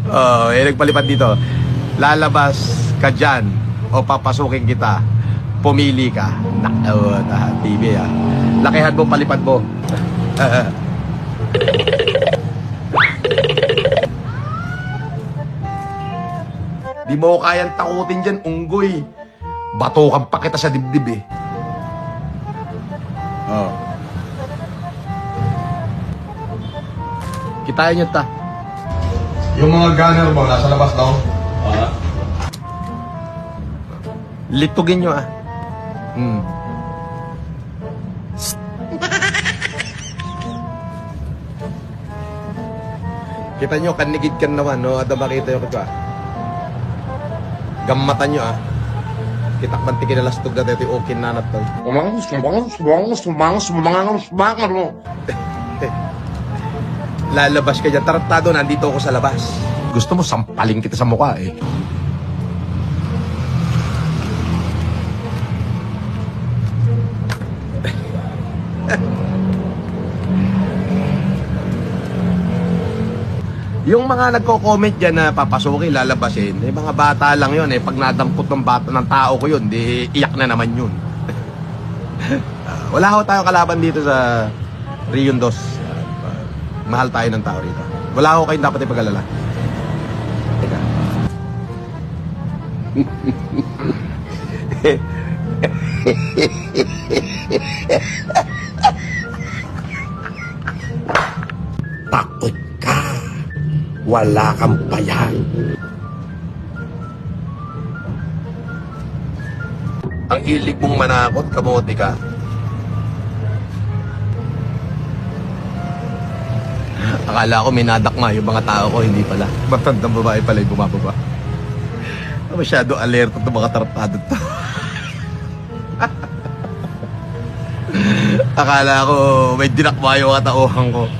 Oh, nagpalipad dito. Lalabas ka dyan o papasukin kita. Pumili ka. TV ah. Lakihan mo, palipad mo. Di mo kayang takutin dyan, unggoy. Batukan pa kita sa dibdib eh. Oh. Kitain nyo ta. Yung mga gunner mo, nasa labas daw. Litugin nyo ah. Kita nyo, kanigid kan naman, no? Ada makita yung kita. Gammatan nyo ah. Kitak mantikin na lastog na tayo yung okin nanat to. Lalabas ka dyan. Tarantado, nandito ako sa labas. Gusto mo, sampaling kita sa mukha eh. Yung mga nagko-comment dyan na papasukin, lalabasin, eh, mga bata lang yun eh. Pag nadampot ng bata ng tao ko yun, di iyak na naman yun. Wala ho tayong kalaban dito sa Rion Dos. Mahal tayo ng tao rito. Wala ho kayong dapat ipag-alala. Teka. Takot ka. Wala kang bayan. Ang hilig mong manakot, kamote ka. Akala ko minadakma yung mga tao ko, hindi pala. Matandang babae pala yung bumababa. Masyado alerto ng mga tarantado to. Akala ko may dinakma yung katauhan ko.